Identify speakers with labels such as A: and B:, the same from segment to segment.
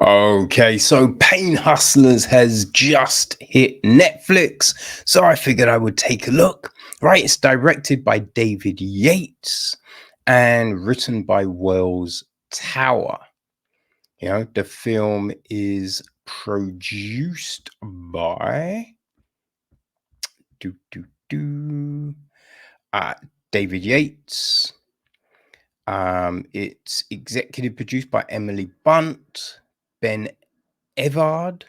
A: Okay, so Pain Hustlers has just hit Netflix, so I figured I would take a look. Right, it's directed by David Yates and written by Wells Tower. The film is produced by do do do uh, David Yates. It's executive produced by Emily Bunt, Ben Evard.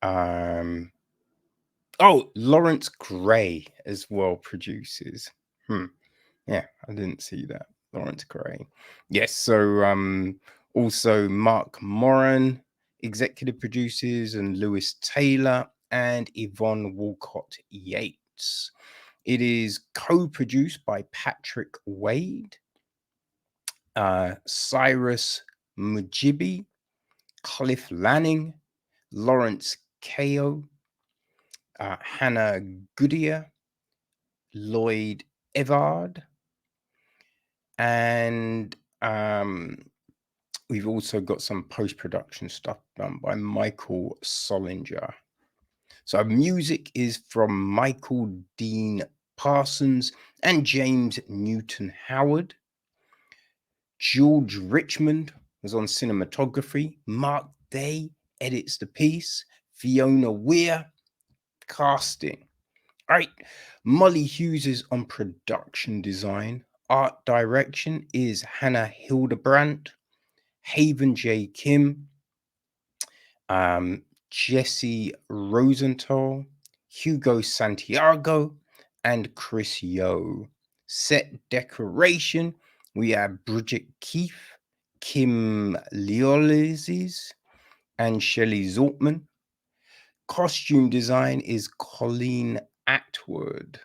A: Um, Lawrence Gray as well produces. Yeah, I didn't see that. Lawrence Gray. Yes, so also Mark Moran executive produces, and Lewis Taylor and Yvonne Walcott Yates. It is co-produced by Patrick Wade, Cyrus Mujibi, Cliff Lanning, Lawrence Kao, Hannah Goodyear, Lloyd Evard, and we've also got some post-production stuff done by Michael Solinger. So music is from Michael Dean Parsons and James Newton Howard. George Richmond was on cinematography. Mark Day edits the piece. Fiona Weir, casting. All right, Molly Hughes is on production design. Art direction is Hannah Hildebrandt, Haven J. Kim, Jesse Rosenthal, Hugo Santiago, and Chris Yo. Set decoration, we have Bridget Keefe, Kim Leolizes, and Shelley Zortman. Costume design is Colleen Atwood.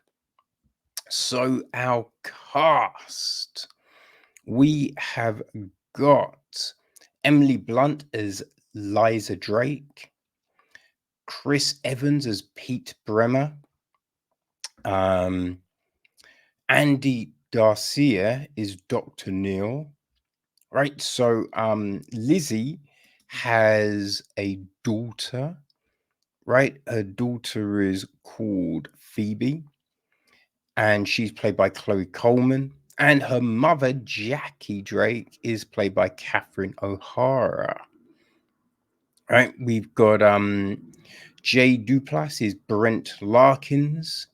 A: So our cast, we have got Emily Blunt as Liza Drake, Chris Evans as Pete Bremer, Andy Garcia is Dr. Neil. Right, so Lizzie has a daughter. Right, her daughter is called Phoebe, and she's played by Chloe Coleman. And her mother, Jackie Drake, is played by Catherine O'Hara. Right, we've got Jay Duplass is Brent Larkins.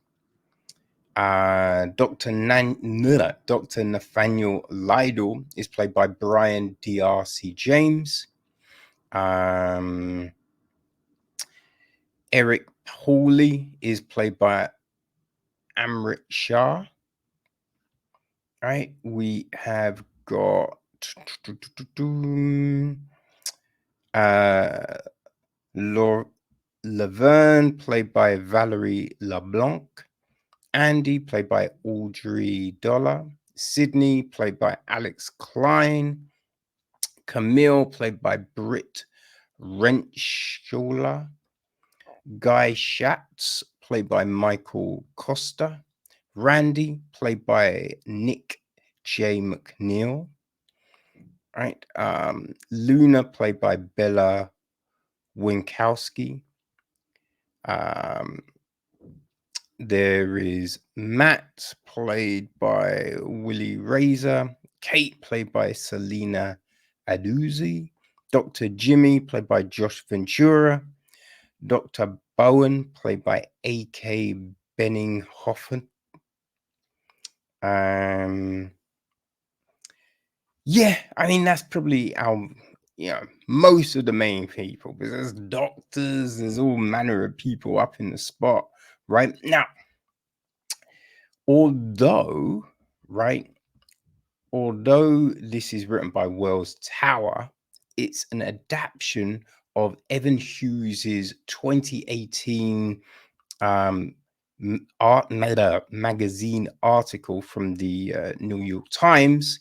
A: Dr. Nathaniel Lydell is played by Brian D.R.C. James. Eric Hawley is played by Amrit Shah. Right, we have got Laverne, played by Valerie LeBlanc. Andy, played by Audrey Dollar. Sydney, played by Alex Klein. Camille, played by Britt Renshaw. Guy Schatz, played by Michael Costa. Randy, played by Nick J. McNeil. Right. Luna, played by Bella Winkowski. There is Matt, played by Willie Razor. Kate, played by Selena Aduzzi. Dr. Jimmy, played by Josh Ventura. Dr. Bowen, played by A.K. Benninghoffen. Yeah, I mean, that's probably our, most of the main people, because there's doctors, there's all manner of people up in the spot, right? Now, although this is written by Wells Tower, it's an adaptation of Evan Hughes's 2018 art magazine article from the New York Times,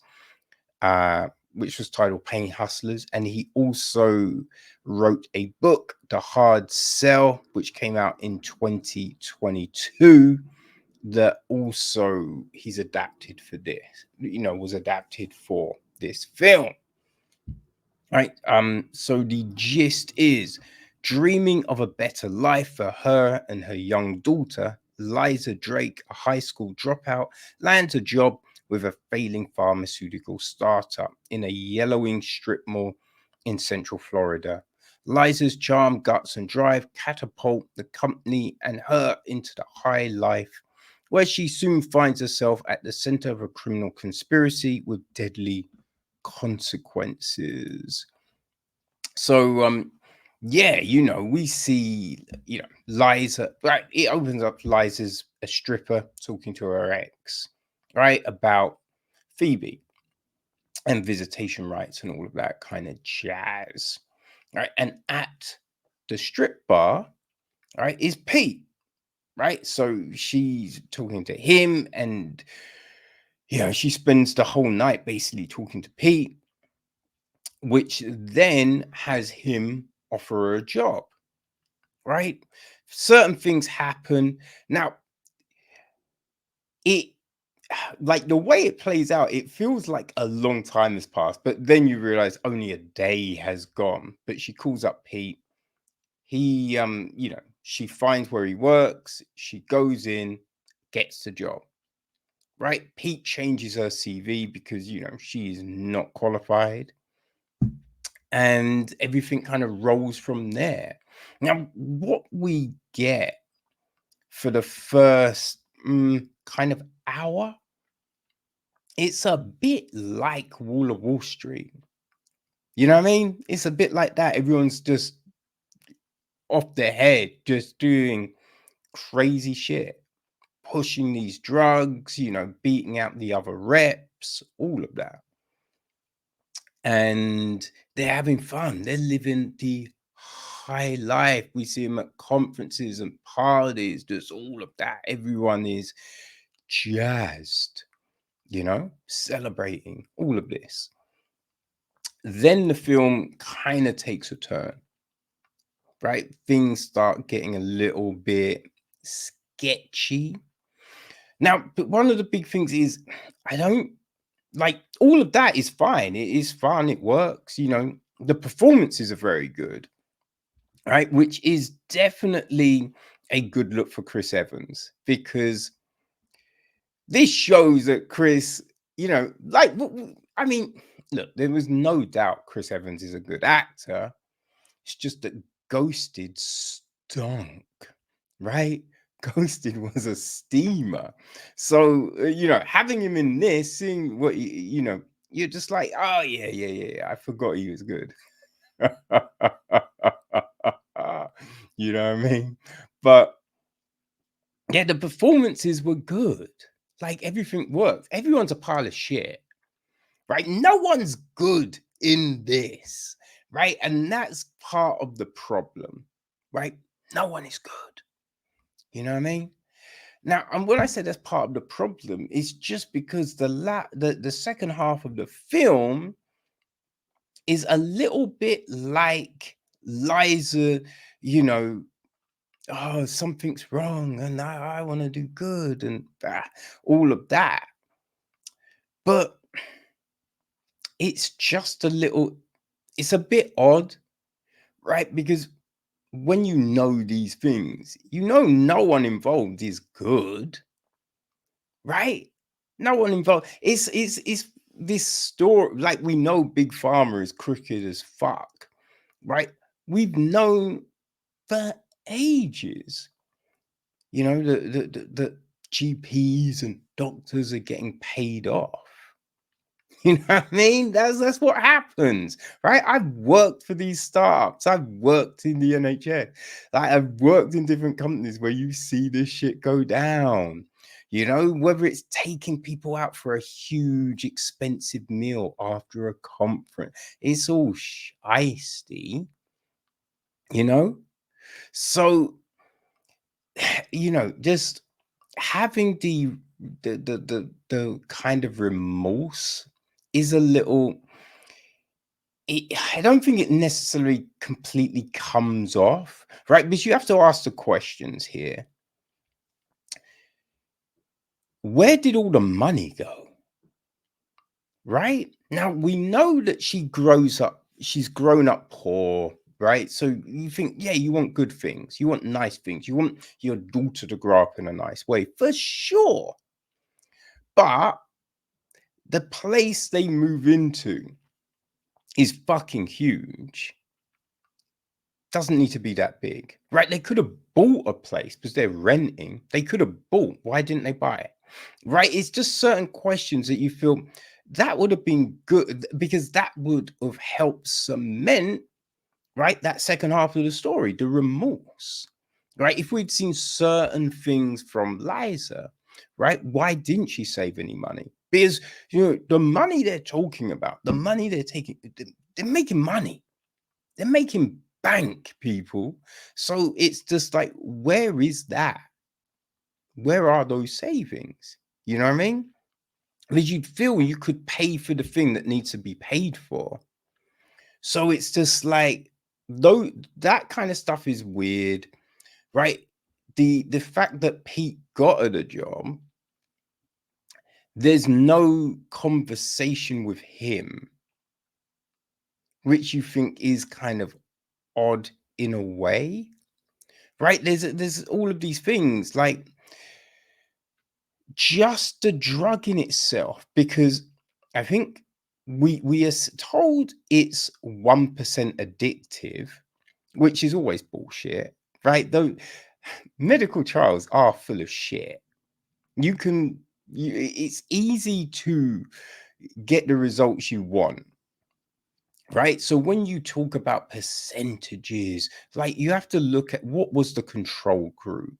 A: which was titled Pain Hustlers. And he also wrote a book, The Hard Sell, which came out in 2022, that also he's adapted for this, was adapted for this film. Right. So the gist is dreaming of a better life for her and her young daughter, Liza Drake, a high school dropout, lands a job with a failing pharmaceutical startup in a yellowing strip mall in central Florida. Liza's charm, guts, and drive catapult the company and her into the high life, where she soon finds herself at the center of a criminal conspiracy with deadly consequences. So yeah, we see, Liza, right? It opens up Liza's a stripper talking to her ex, right? About Phoebe and visitation rights and all of that kind of jazz. Right. And at the strip bar, right, is Pete. Right. So she's talking to him and she spends the whole night basically talking to Pete, which then has him offer her a job, right? Certain things happen. Now, it like the way it plays out, it feels like a long time has passed, but then you realize only a day has gone. But she calls up Pete. He she finds where he works, she goes in, gets the job. Right? Pete changes her CV because she is not qualified, and everything kind of rolls from there. Now, what we get for the first kind of hour, it's a bit like Wall of Wall Street. You know what I mean? It's a bit like that. Everyone's just off their head, just doing crazy shit, pushing these drugs, beating out the other reps, all of that. And they're having fun. They're living the high life. We see them at conferences and parties, just all of that. Everyone is jazzed, celebrating all of this. Then the film kind of takes a turn, right? Things start getting a little bit sketchy. Now, but one of the big things is I don't like all of that is fine. It is fun. It works. The performances are very good, right? Which is definitely a good look for Chris Evans because this shows that Chris, I mean, look, there was no doubt Chris Evans is a good actor. It's just that Ghosted stunk, right? Ghosted was a steamer. So, having him in this, seeing what, you're just like, oh, yeah, yeah, yeah. I forgot he was good. You know what I mean? But yeah, the performances were good. Like everything works. Everyone's a pile of shit, right? No one's good in this, right? And that's part of the problem, right? No one is good. You know what I mean? Now, and when I say that's part of the problem, it's just because the second half of the film is a little bit like Liza, you know, oh, something's wrong, and I want to do good, and all of that. But it's just it's a bit odd, right? Because when you know these things, no one involved is good, right? No one involved. It's this story. Like we know Big Pharma is crooked as fuck, right? We've known for ages. The GPs and doctors are getting paid off. You know what I mean? That's what happens, right? I've worked for these startups. I've worked in the NHS. Like I've worked in different companies where you see this shit go down. Whether it's taking people out for a huge expensive meal after a conference, it's all shiesty, you know? So, just having the kind of remorse is a little I don't think it necessarily completely comes off, right? Because you have to ask the questions here. Where did all the money go? Right? Now we know that she grows up. she's grown up poor, right? So you think, yeah, you want good things, you want nice things, you want your daughter to grow up in a nice way, for sure. But the place they move into is fucking huge. Doesn't need to be that big, right? They could have bought a place because they're renting. They could have bought. Why didn't they buy it? Right? It's just certain questions that you feel that would have been good because that would have helped cement, right, that second half of the story, the remorse, right? If we'd seen certain things from Liza, right, why didn't she save any money? Because, the money they're talking about, the money they're taking, they're making money. They're making bank, people. So it's just like, where is that? Where are those savings? You know what I mean? Because you'd feel you could pay for the thing that needs to be paid for. So it's just like, though, that kind of stuff is weird, right? The fact that Pete got her the job, there's no conversation with him, which you think is kind of odd in a way, right? There's all of these things, like just the drug in itself, because I think we are told it's 1% addictive, which is always bullshit, right? Though medical trials are full of shit. It's easy to get the results you want, right? So when you talk about percentages, like, you have to look at what was the control group,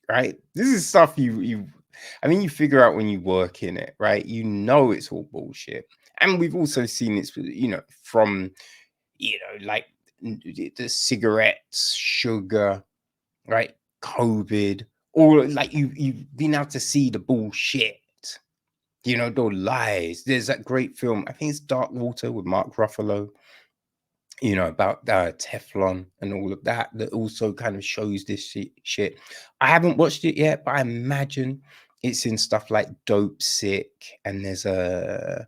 A: right? This is stuff I mean, you figure out when you work in it, right? You know it's all bullshit. And we've also seen it, from, like, the cigarettes, sugar, right? COVID, or like, you've been able to see the bullshit, the lies. There's that great film, I think it's Dark Water, with Mark Ruffalo, about Teflon and all of that, that also kind of shows this shit. I haven't watched it yet, but I imagine it's in stuff like Dope Sick, and there's oh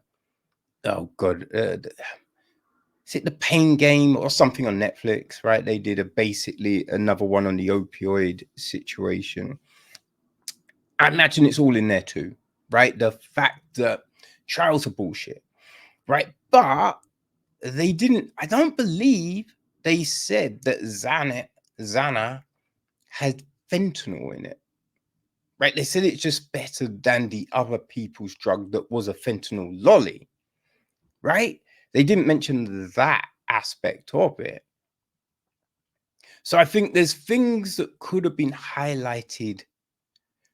A: god, is it The Pain Game or something on Netflix, right? They did basically another one on the opioid situation. I imagine it's all in there too, right? The fact that trials are bullshit, right? But they didn't, I don't believe they said that Xana had fentanyl in it, right? They said it's just better than the other people's drug that was a fentanyl lolly, right? They didn't mention that aspect of it. So I think there's things that could have been highlighted,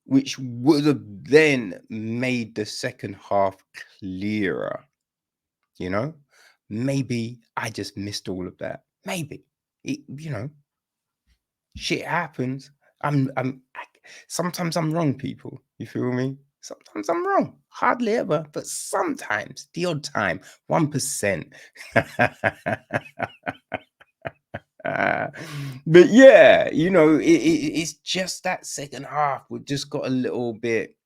A: which would have then made the second half clearer, you know? Maybe I just missed all of that. Maybe. Shit happens. Sometimes I'm wrong, people. You feel me? Sometimes I'm wrong. Hardly ever, but sometimes, the odd time, 1%. But yeah, it's just that second half. We just got a little bit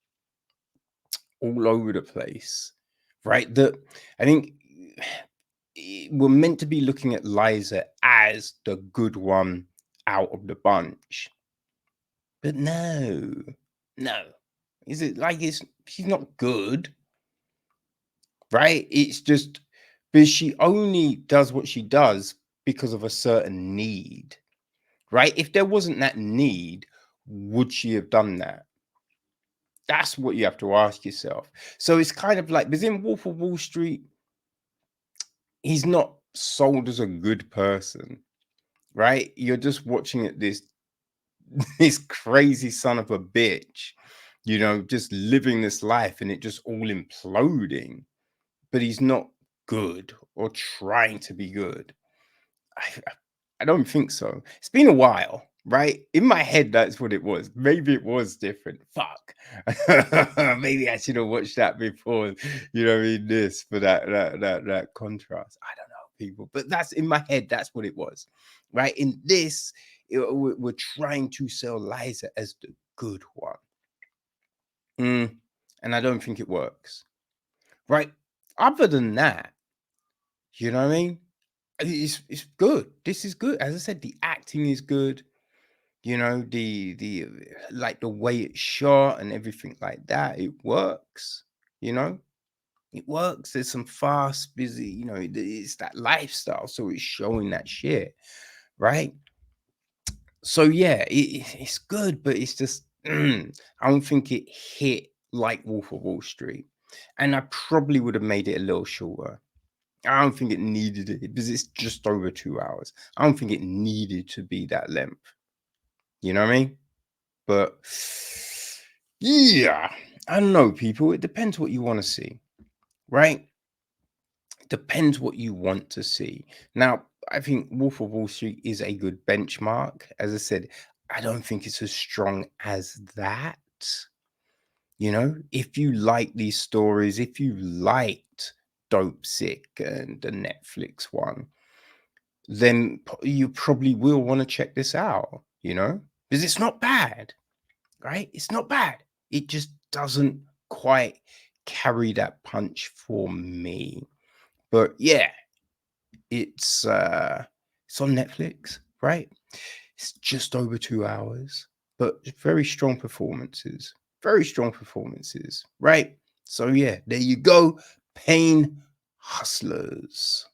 A: all over the place, right? That I think we're meant to be looking at Liza as the good one out of the bunch. But no. Is it like she's not good, right? It's just because she only does what she does because of a certain need, right? If there wasn't that need, would she have done that? That's what you have to ask yourself. So it's kind of like, because in Wolf of Wall Street, he's not sold as a good person, right? You're just watching it, this crazy son of a bitch, just living this life and it just all imploding. But he's not good or trying to be good. I don't think so. It's been a while, right? In my head, that's what it was. Maybe it was different. Fuck. Maybe I should have watched that before. This for that contrast. I don't know, people, but that's in my head. That's what it was, right? In this, we're trying to sell Liza as the good one, and I don't think it works, right? Other than that, You know what I mean? It's good. This is good. As I said, the acting is good. You know, the like the way it's shot and everything like that. It works. You know, it works. There's some fast, busy. You know, it's that lifestyle, so it's showing that shit, right? So yeah, it's good, but it's just I don't think it hit like Wolf of Wall Street, and I probably would have made it a little shorter. I don't think it needed it because it's just over 2 hours. I don't think it needed to be that length. You know what I mean? But yeah, I don't know, people. It depends what you want to see, right? Depends what you want to see. Now, I think Wolf of Wall Street is a good benchmark. As I said, I don't think it's as strong as that. You know, if you like these stories, if you liked Dope Sick and the Netflix one, then you probably will want to check this out, you know, because it's not bad, right? It's not bad. It just doesn't quite carry that punch for me. But yeah, it's on Netflix, right? It's just over 2 hours, but very strong performances. Very strong performances, right? So yeah, there you go. Pain Hustlers.